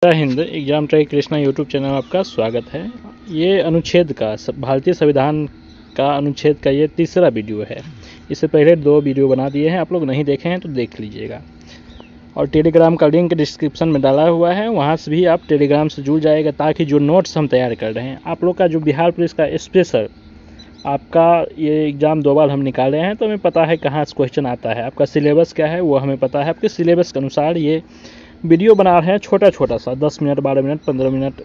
जय Hind. Exam try Krishna YouTube channel में आपका स्वागत है। ये अनुच्छेद का भारतीय संविधान का अनुच्छेद का ये तीसरा वीडियो है। इससे पहले 2 वीडियो बना दिए हैं, आप लोग नहीं देखे हैं तो देख लीजिएगा। और टेलीग्राम का लिंक डिस्क्रिप्शन में डाला हुआ है, वहाँ से भी आप टेलीग्राम से जुड़ जाएगा, ताकि जो नोट्स हम तैयार कर रहे हैं आप लोग का, जो बिहार पुलिस का स्पेशल आपका ये एग्ज़ाम 2 बार हम निकाले हैं, तो हमें पता है कहाँ से क्वेश्चन आता है, आपका सिलेबस क्या है वो हमें पता है। आपके सिलेबस के अनुसार ये वीडियो बना रहे हैं, छोटा छोटा सा 10 मिनट 12 मिनट 15 मिनट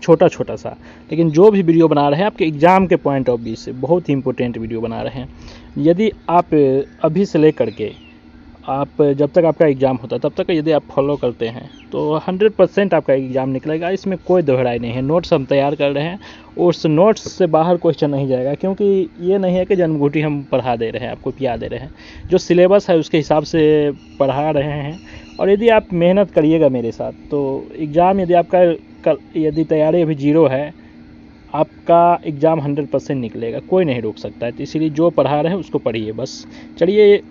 छोटा छोटा सा, लेकिन जो भी वीडियो बना रहे हैं आपके एग्ज़ाम के पॉइंट ऑफ व्यू से बहुत ही इंपॉर्टेंट वीडियो बना रहे हैं। यदि आप अभी से लेकर के आप जब तक आपका एग्ज़ाम होता है तब तक यदि आप फॉलो करते हैं तो 100% आपका एग्ज़ाम निकलेगा, इसमें कोई दोहराई नहीं है। नोट्स हम तैयार कर रहे हैं, उस नोट्स से बाहर क्वेश्चन नहीं जाएगा, क्योंकि ये नहीं है कि जन्मघोटी हम पढ़ा दे रहे हैं, आपको पिया दे रहे हैं। जो सिलेबस है उसके हिसाब से पढ़ा रहे हैं, और यदि आप मेहनत करिएगा मेरे साथ तो एग्ज़ाम, यदि आपका यदि तैयारी अभी 0 है, आपका एग्ज़ाम 100% निकलेगा, कोई नहीं रोक सकता है। तो इसीलिए जो पढ़ा रहे हैं उसको पढ़िए बस। चलिए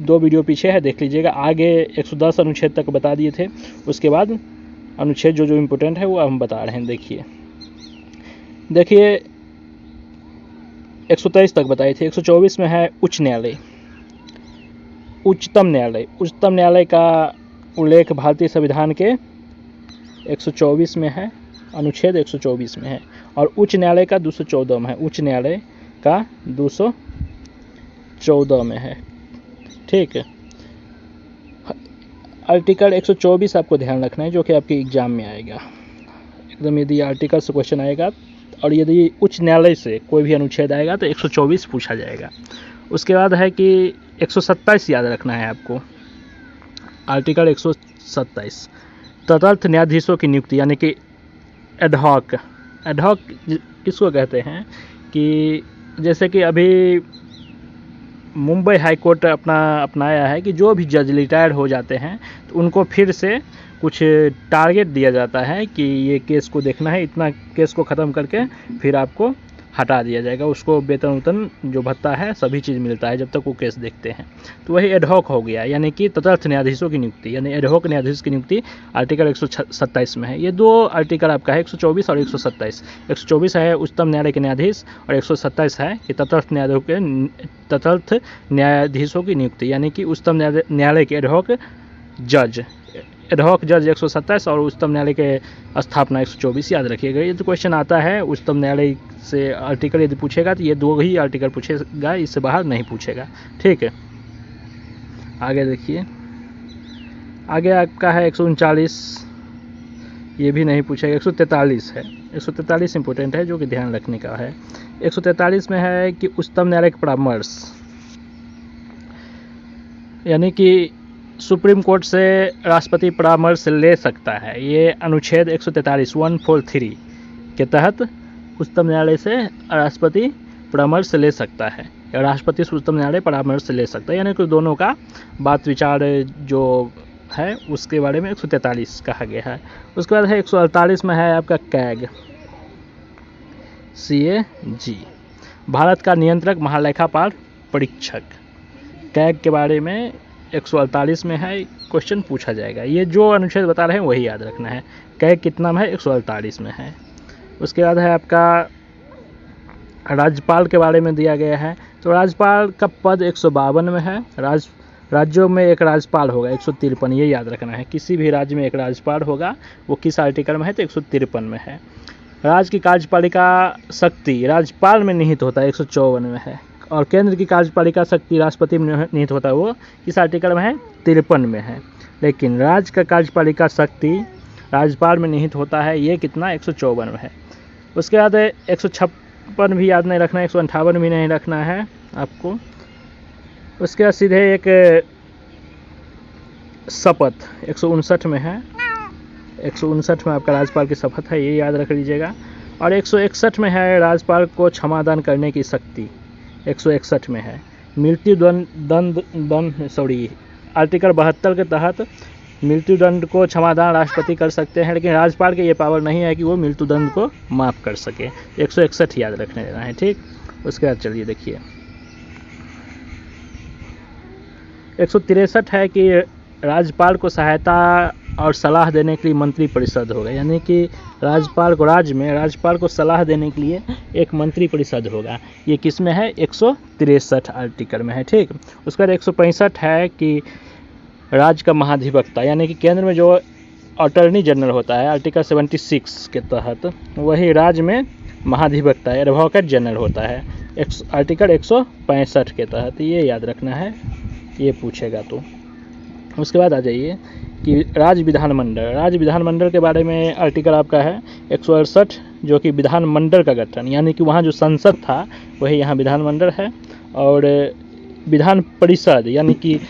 2 वीडियो पीछे है, देख लीजिएगा। आगे 110 अनुच्छेद तक बता दिए थे, उसके बाद अनुच्छेद जो इम्पोर्टेंट है वो हम बता रहे हैं। देखिए 123 तक बताए थे। 124 में है उच्च न्यायालय, उच्चतम न्यायालय। उच्चतम न्यायालय का उल्लेख भारतीय संविधान के 124 में है, अनुच्छेद 124 में है, और उच्च न्यायालय का 214 में है। उच्च न्यायालय का 214 में है, ठीक है। आर्टिकल 124 आपको ध्यान रखना है, जो कि आपके एग्ज़ाम में आएगा एकदम। यदि आर्टिकल से क्वेश्चन आएगा और यदि उच्च न्यायालय से कोई भी अनुच्छेद आएगा तो 124 पूछा जाएगा। उसके बाद है कि 127 याद रखना है आपको। आर्टिकल 127 तदर्थ न्यायाधीशों की नियुक्ति, यानी कि एडहॉक। एडहॉक किसको कहते हैं कि जैसे कि अभी मुंबई हाई कोर्ट अपनाया है कि जो भी जज रिटायर हो जाते हैं तो उनको फिर से कुछ टारगेट दिया जाता है कि ये केस को देखना है, इतना केस को ख़त्म करके फिर आपको हटा दिया जाएगा। उसको वेतन जो भत्ता है सभी चीज़ मिलता है जब तक वो केस देखते हैं। तो वही एडहॉक हो गया, यानी कि तदर्थ न्यायाधीशों की नियुक्ति, यानी एडहॉक न्यायाधीश की नियुक्ति आर्टिकल 127 में है। ये 2 आर्टिकल आपका है, 124 और 127। 124 है उच्चतम न्यायालय के न्यायाधीश, और 127 है कि तदर्थ न्यायाधीशों की नियुक्ति, यानी कि उच्चतम न्यायालय के एडहॉक जज। एडहॉक जज 127 और उच्चतम न्यायालय के स्थापना 124 याद रखिएगा। ये तो क्वेश्चन आता है उच्चतम न्यायालय से आर्टिकल यदि पूछेगा तो ये 2 ही आर्टिकल पूछेगा, इससे बाहर नहीं पूछेगा, ठीक है। आगे देखिए, आगे आपका है 139, ये भी नहीं पूछेगा। 143 है, 143 इंपॉर्टेंट है, जो कि ध्यान रखने का है। 143 में है कि उच्चतम न्यायालय का परामर्श, यानी कि सुप्रीम कोर्ट से राष्ट्रपति परामर्श ले सकता है। ये अनुच्छेद 143 के तहत उच्चतम न्यायालय से राष्ट्रपति परामर्श ले सकता है, या राष्ट्रपति से उच्चतम न्यायालय परामर्श ले सकता है, यानी कि दोनों का बात विचार जो है उसके बारे में 143 कहा गया है। उसके बाद है 148 में है आपका कैग, CAG, भारत का नियंत्रक महालेखापाल परीक्षक। कैग के बारे में 148 में है, क्वेश्चन पूछा जाएगा। ये जो अनुच्छेद बता रहे हैं वही याद रखना है। कैग कितना में है? 148 में है। उसके बाद है आपका राज्यपाल के बारे में दिया गया है, तो राज्यपाल का पद 152 में है। राज्यों में एक राज्यपाल होगा 153, ये याद रखना है। किसी भी राज्य में एक राज्यपाल होगा, वो किस आर्टिकल में है? तो 153 में है। राज्य की कार्यपालिका शक्ति राज्यपाल में निहित होता है, 154 में है। और केंद्र की कार्यपालिका शक्ति राष्ट्रपति में निहित होता है, वो किस आर्टिकल में है? 53 में है। लेकिन राज्य का कार्यपालिका शक्ति राज्यपाल में निहित होता है, ये कितना? 154 में है। उसके बाद 156 भी याद नहीं रखना है, 158 भी नहीं रखना है आपको। उसके बाद सीधे एक शपथ 159 में है। 159 में आपका राज्यपाल की शपथ है, ये याद रख लीजिएगा। और 161 में है राज्यपाल को क्षमादान करने की शक्ति, 161 में है। मृत्यु आर्टिकल 72 के तहत मृत्युदंड को क्षमादान राष्ट्रपति कर सकते हैं, लेकिन राज्यपाल के ये पावर नहीं है कि वो मृत्युदंड को माफ़ कर सके। 161 याद रखने देना है, ठीक। उसके बाद चलिए देखिए 163 है कि राज्यपाल को सहायता और सलाह देने के लिए मंत्री परिषद होगा, यानी कि राज्यपाल को सलाह देने के लिए एक मंत्री परिषद होगा। ये किस में है? 163 आर्टिकल में है, ठीक। उसके बाद 165 है कि राज्य का महाधिवक्ता, यानी कि केंद्र में जो अटॉर्नी जनरल होता है आर्टिकल 76 के तहत, वही राज्य में महाधिवक्ता एडवोकेट जनरल होता है आर्टिकल 165 के तहत। ये याद रखना है, ये पूछेगा तो। उसके बाद आ जाइए कि राज्य विधानमंडल के बारे में आर्टिकल आपका है 168, जो कि विधानमंडल का गठन, यानी कि वहाँ जो संसद था वही यहाँ विधानमंडल है। और विधान परिषद, यानी कि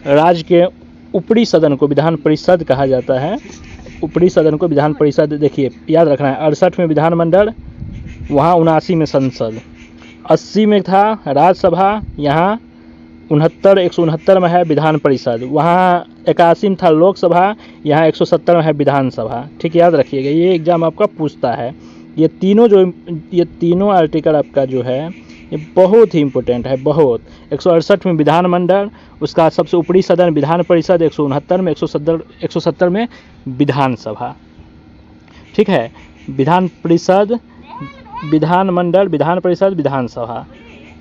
राज्य के ऊपरी सदन को विधान परिषद कहा जाता है। ऊपरी सदन को विधान परिषद, देखिए याद रखना है, 68 में विधानमंडल, वहाँ 79 में संसद, 80 में था राज्यसभा, यहाँ 169 में है विधान परिषद, वहाँ 81 में था लोकसभा, यहाँ 170 में है विधानसभा, ठीक, याद रखिएगा। ये एग्जाम आपका पूछता है। ये तीनों आर्टिकल आपका जो है ये बहुत ही इम्पोर्टेंट है, बहुत। 168 में विधानमंडल, उसका सबसे ऊपरी सदन विधान परिषद, 169 में, 170 में विधानसभा, ठीक है। विधान परिषद, विधानमंडल, विधान परिषद, विधानसभा,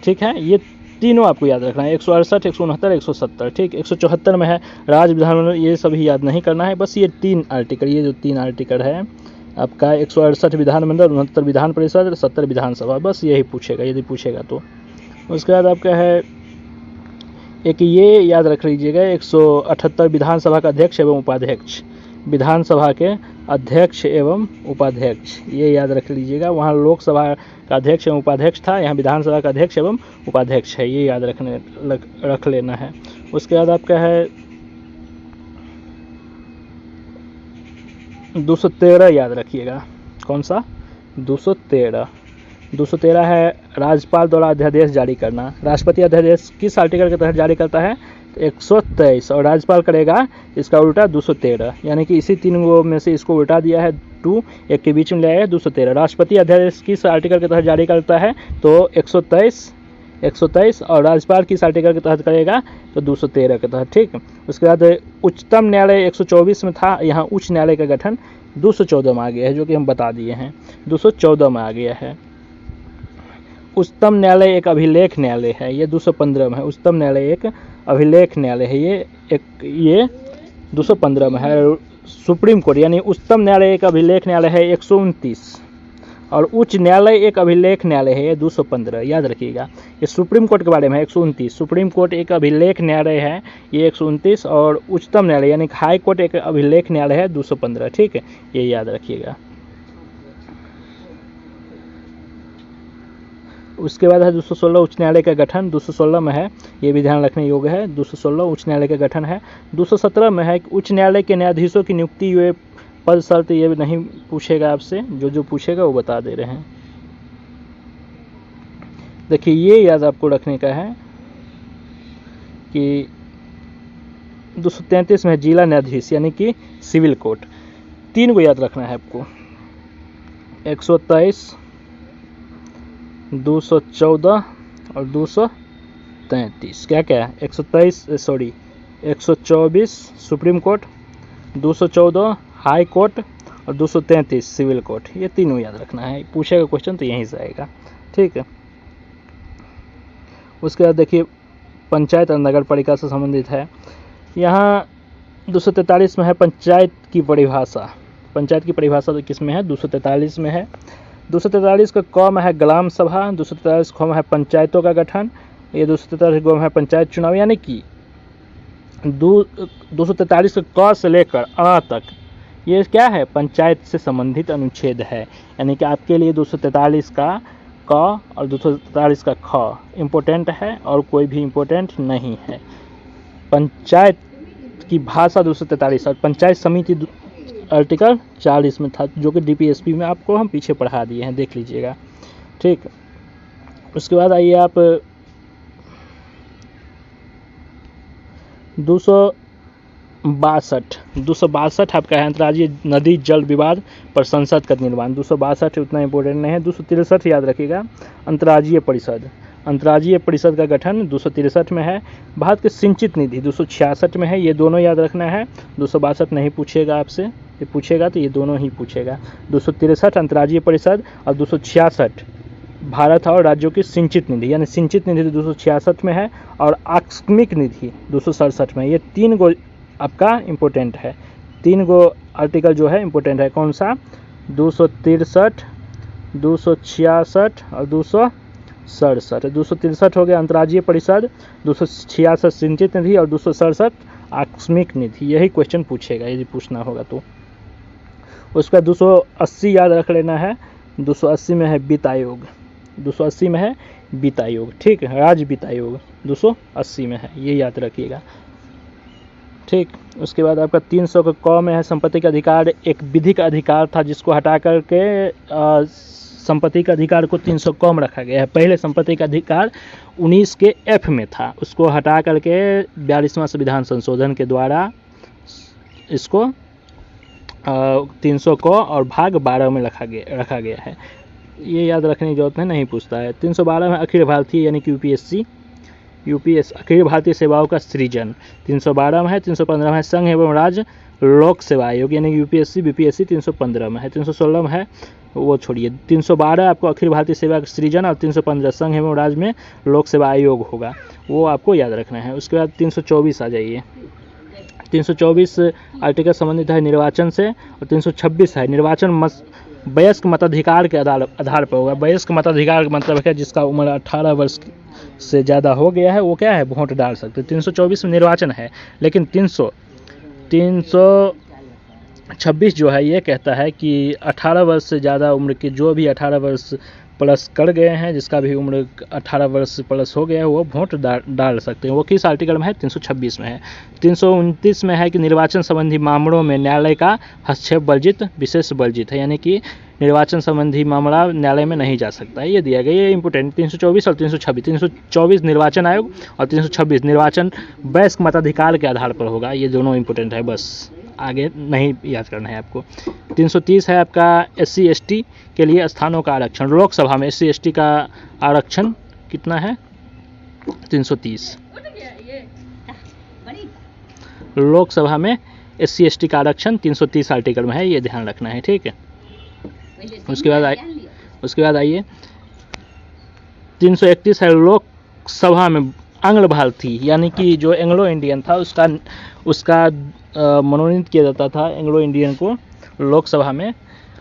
ठीक है। ये तीनों आपको याद रखना है, 168, 169, 170, ठीक। 174 में है राज्य विधानमंडल, ये सभी याद नहीं करना है, बस ये तीन आर्टिकल है आपका, 168 विधानमंडल, 69 विधान परिषद, 70 विधानसभा, बस यही पूछेगा यदि पूछेगा तो। उसके बाद आपका है एक ये याद रख लीजिएगा, 178 विधानसभा का अध्यक्ष एवं उपाध्यक्ष, विधानसभा के अध्यक्ष एवं उपाध्यक्ष, ये याद रख लीजिएगा। वहाँ लोकसभा का अध्यक्ष एवं उपाध्यक्ष था, यहाँ विधानसभा का अध्यक्ष एवं उपाध्यक्ष है, ये याद रख लेना है। उसके बाद आपका है 213 याद रखिएगा, कौन सा? 213 है राज्यपाल द्वारा अध्यादेश जारी करना। राष्ट्रपति अध्यादेश किस आर्टिकल के तहत जारी करता है? 123, और राज्यपाल करेगा इसका उल्टा 213, यानी कि इसी तीनों में से इसको उल्टा दिया है, 2 एक के बीच में ले आया 213। राष्ट्रपति अध्यादेश किस आर्टिकल के तहत जारी करता है? तो 123, और राज्यपाल किस आर्टिकल के तहत करेगा? तो 213 के तहत, ठीक। उसके बाद उच्चतम न्यायालय 124 में था, यहाँ उच्च न्यायालय का गठन 214 में आ गया है, जो कि हम बता दिए हैं, 214 में आ गया है। उच्चतम न्यायालय एक अभिलेख न्यायालय है, ये 215 में है। उच्चतम न्यायालय एक अभिलेख न्यायालय है, ये 215 में है। सुप्रीम कोर्ट यानी उच्चतम न्यायालय एक अभिलेख न्यायालय है 129, और उच्च न्यायालय एक अभिलेख न्यायालय है, ये 215, याद रखिएगा। ये सुप्रीम कोर्ट के बारे में है 129, सुप्रीम कोर्ट एक अभिलेख न्यायालय है, ये 129, और उच्चतम न्यायालय यानी हाई कोर्ट एक अभिलेख न्यायालय है 215, ठीक है, ये याद रखिएगा। उसके बाद है 216 उच्च न्यायालय का गठन, 216 में है, ये भी ध्यान रखने योग्य है, 216 उच्च न्यायालय का गठन है। 217 में है उच्च न्यायालय के न्यायाधीशों की नियुक्ति हुए पद शर्त, ये भी नहीं पूछेगा आपसे, जो पूछेगा वो बता दे रहे हैं। देखिए ये याद आपको रखने का है कि 233 में है जिला न्यायाधीश, यानी कि सिविल कोर्ट। 3 को याद रखना है आपको, 123, 214 और 233। क्या क्या है? 124 सुप्रीम कोर्ट, 214 हाई कोर्ट और 233 सिविल कोर्ट, ये तीनों याद रखना है, पूछेगा क्वेश्चन तो यहीं से आएगा, ठीक है। उसके बाद देखिए पंचायत और नगर पालिका से संबंधित है, यहाँ 243 में है पंचायत की परिभाषा। पंचायत की परिभाषा तो किस में है? 243 में है। 243 का क में है ग्राम सभा, 243 ख में है पंचायतों का गठन, ये 243 ग में है पंचायत चुनाव, यानी कि 243 का क से लेकर अ तक ये क्या है? पंचायत से संबंधित अनुच्छेद है, यानी कि आपके लिए 243 का क और 243 का ख इम्पोर्टेंट है और कोई भी इम्पोर्टेंट नहीं है। पंचायत की भाषा 243 और पंचायत समिति आर्टिकल 40 में था, जो कि DPSP में आपको हम पीछे पढ़ा दिए हैं, देख लीजिएगा, ठीक। उसके बाद आइए आप 262 आपका है अंतर्राज्यीय नदी जल विवाद पर संसद का निर्माण। 262 उतना इम्पोर्टेंट नहीं है। 263 याद रखिएगा अंतर्राज्यीय परिषद, अंतर्राज्यीय परिषद का गठन 263 में है। भारत की सिंचित निधि 266 में है। ये दोनों याद रखना है, 262 नहीं पूछेगा आपसे, ये पूछेगा तो ये दोनों ही पूछेगा। 263 अंतर्राज्यीय परिषद और 266 भारत और राज्यों की सिंचित निधि, यानी सिंचित निधि 266 में है और आकस्मिक निधि 267 में। ये 3 गो आपका इम्पोर्टेंट है, 3 गो आर्टिकल जो है इम्पोर्टेंट है। कौन सा? 263, 266 और 267। 263 हो गया अंतर्राज्यीय परिषद, 266 सिंचित निधि और 267 आकस्मिक निधि। यही क्वेश्चन पूछेगा यदि पूछना होगा तो। उसका 280 याद रख लेना है, 280 में है वित्त आयोग, 280 में है वित्त आयोग, ठीक है, राज्य वित्त आयोग 280 में है, ये याद रखिएगा, ठीक। उसके बाद आपका 300 का क में है संपत्ति का अधिकार। एक विधिक अधिकार था जिसको हटा करके संपत्ति का अधिकार को 300 कम रखा गया है। पहले संपत्ति का अधिकार 19 के F में था, उसको हटा करके 42वां संविधान संशोधन के द्वारा इसको 300 को और भाग 12 में रखा गया है। ये याद रखने की जरूरत नहीं पूछता है। 312 में अखिल भारतीय यानी कि यूपीएस अखिल भारतीय सेवाओं का सृजन 312 में है। 315 में है संघ एवं राज्य लोक सेवा आयोग यानी यूपीएससी बीपीएससी 315 में है। 316 में है, वो छोड़िए, 312 आपको अखिल भारतीय सेवा का सृजन और 315 संघ एवं राज्य में लोक सेवा आयोग होगा, वो आपको याद रखना है। उसके बाद 324 आ जाइए। 324 आर्टिकल संबंधित है निर्वाचन से और 326 है निर्वाचन वयस्क मताधिकार के आधार पर होगा। वयस्क मताधिकार का मतलब है जिसका उम्र 18 वर्ष से ज़्यादा हो गया है वो क्या है, वोट डाल सकते हैं। 324 में निर्वाचन है, लेकिन 326 जो है ये कहता है कि 18 वर्ष से ज़्यादा उम्र के जो भी 18 वर्ष प्लस कर गए हैं, जिसका भी उम्र 18 वर्ष प्लस हो गया है वो वोट डाल सकते हैं। वो किस आर्टिकल में है? 326 में है। 329 में है कि निर्वाचन संबंधी मामलों में न्यायालय का हस्तक्षेप वर्जित, विशेष वर्जित है, यानी कि निर्वाचन संबंधी मामला न्यायालय में नहीं जा सकता है, ये दिया गया। ये इंपॉर्टेंट 324 और 326। 324 निर्वाचन आयोग और 326 निर्वाचन वयस्क मताधिकार के आधार पर होगा, ये दोनों इंपॉर्टेंट है, बस आगे नहीं याद करना है आपको। 330 है आपका SC ST के लिए स्थानों का आरक्षण। लोकसभा में SC ST का आरक्षण कितना है? 330। लोकसभा में SC ST का आरक्षण 330 आर्टिकल में है, ये ध्यान रखना है, ठीक है। उसके बाद आइए 331 है लोकसभा में आंग्ल भारतीय यानी कि जो एंग्लो इंडियन था उसका मनोनीत किया जाता था एंग्लो इंडियन को लोकसभा में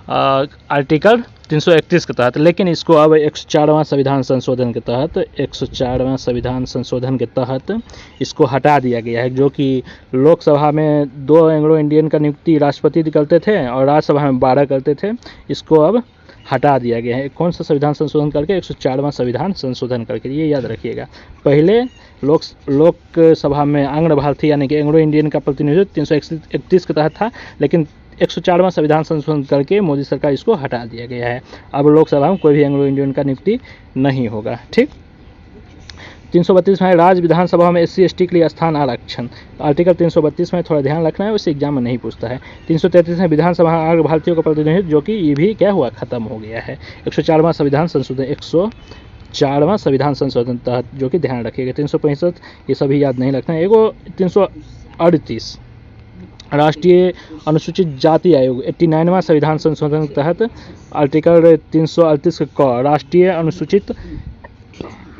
आर्टिकल 331 के तहत, लेकिन इसको अब 104वां संविधान संशोधन के तहत 104वां संविधान संशोधन के तहत इसको हटा दिया गया है, जो कि लोकसभा में 2 एंग्लो इंडियन का नियुक्ति राष्ट्रपति करते थे और राज्यसभा में 12 करते थे, इसको अब हटा दिया गया है। कौन सा संविधान संशोधन करके? 104वां संविधान संशोधन करके, ये याद रखिएगा। पहले लोकसभा में आंग्ल भारतीय यानी कि एंग्लो इंडियन का प्रतिनिधित्व 331 के तहत था, लेकिन 104वां संविधान संशोधन करके मोदी सरकार इसको हटा दिया गया है। अब लोकसभा में कोई भी एंग्लो इंडियन का नियुक्ति नहीं होगा, ठीक। 332 में राज्य विधानसभा में SC ST के लिए स्थान आरक्षण। आर्टिकल 332 में थोड़ा ध्यान रखना है, उससे एग्जाम में नहीं पूछता है। 333 में विधानसभा आंग्ल भारतीयों का प्रतिनिधित्व, जो कि ये भी क्या हुआ, खत्म हो गया है। 104वां संविधान संशोधन 104वां संविधान संशोधन तहत, जो कि ध्यान रखिएगा। 365 ये सभी याद नहीं रखना है। एगो 338 राष्ट्रीय अनुसूचित जाति आयोग 89वां संविधान संशोधन के तहत आर्टिकल 338 क राष्ट्रीय अनुसूचित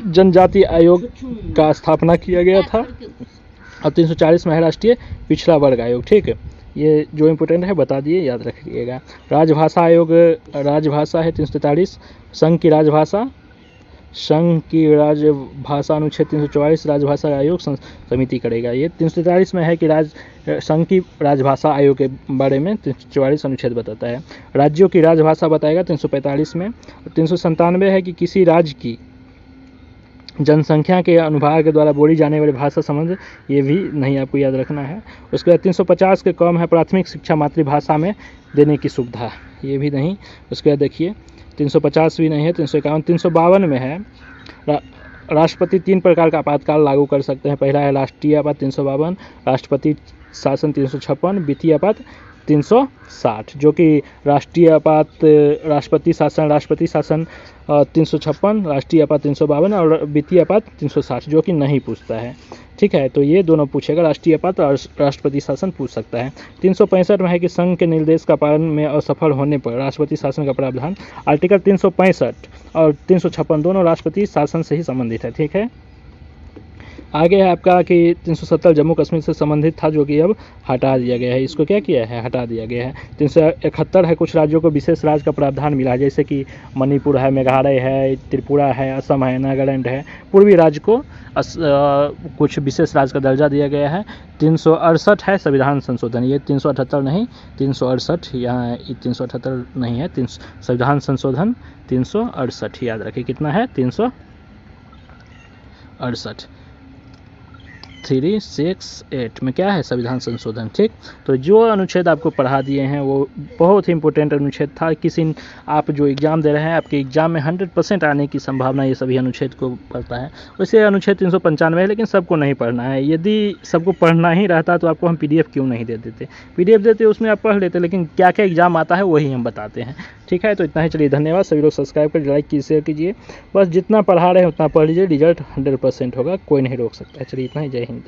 जनजाति आयोग का स्थापना किया गया था। और 340 में है राष्ट्रीय पिछड़ा वर्ग आयोग, ठीक है। ये जो इम्पोर्टेंट है बता दिए, याद रखिएगा। राजभाषा आयोग, राजभाषा है 343। संघ की राजभाषा अनुच्छेद 344 राजभाषा आयोग समिति करेगा। ये 343 में है कि संघ की राजभाषा आयोग के बारे में 344 अनुच्छेद बताता है। राज्यों की राजभाषा बताएगा 345 में। 397 है कि किसी राज्य की जनसंख्या के अनुभाग के द्वारा बोली जाने वाली भाषा संबंध, ये भी नहीं आपको याद रखना है। उसके बाद 350 के कम है प्राथमिक शिक्षा मातृभाषा में देने की सुविधा, ये भी नहीं। उसके बाद देखिए 350 भी नहीं है। 351 352 में है राष्ट्रपति 3 प्रकार का आपातकाल लागू कर सकते हैं। पहला है राष्ट्रीय आपात 352, राष्ट्रपति शासन 356, वित्तीय आपात 360, जो कि राष्ट्रीय आपात राष्ट्रपति शासन 356, राष्ट्रीय आपात 352 और वित्तीय आपात 360 जो कि नहीं पूछता है। ठीक है, तो ये दोनों पूछेगा, राष्ट्रीय आपात और राष्ट्रपति शासन पूछ सकता है। 365 में है कि संघ के निर्देश का पालन में असफल होने पर राष्ट्रपति शासन का प्रावधान। आर्टिकल 365 और 356 दोनों राष्ट्रपति शासन से ही संबंधित है। ठीक है, आगे है आपका कि 370 जम्मू कश्मीर से संबंधित था, जो कि अब हटा दिया गया है। इसको क्या किया है, हटा दिया गया है। 371 है, कुछ राज्यों को विशेष राज्य का प्रावधान मिला है, जैसे कि मणिपुर है, मेघालय है, त्रिपुरा है, असम है, नागालैंड है, पूर्वी राज्य को कुछ विशेष राज्य का दर्जा दिया गया है। 368 है संविधान संशोधन, ये 378 नहीं, 368, यहाँ 378 नहीं है, संविधान संशोधन 368 याद रखिए, कितना है 368, 368 में क्या है संविधान संशोधन। ठीक, तो जो अनुच्छेद आपको पढ़ा दिए हैं वो बहुत ही इंपॉर्टेंट अनुच्छेद था। किसी आप जो एग्ज़ाम दे रहे हैं, आपके एग्ज़ाम में 100% आने की संभावना ये सभी अनुच्छेद को पढ़ता है। वैसे अनुच्छेद 395 है, लेकिन सबको नहीं पढ़ना है। यदि सबको पढ़ना ही रहता तो आपको हम PDF क्यों नहीं दे देते, PDF देते उसमें आप पढ़ लेते, लेकिन क्या क्या एग्ज़ाम आता है वही हम बताते हैं। ठीक है, तो इतना ही, चलिए धन्यवाद। सभी लोग सब्सक्राइब कर, लाइक कीजिए, शेयर कीजिए। बस जितना पढ़ा रहे हैं उतना पढ़ लीजिए, रिजल्ट 100% होगा, कोई नहीं रोक सकता। चलिए इतना ही, जय हिंद।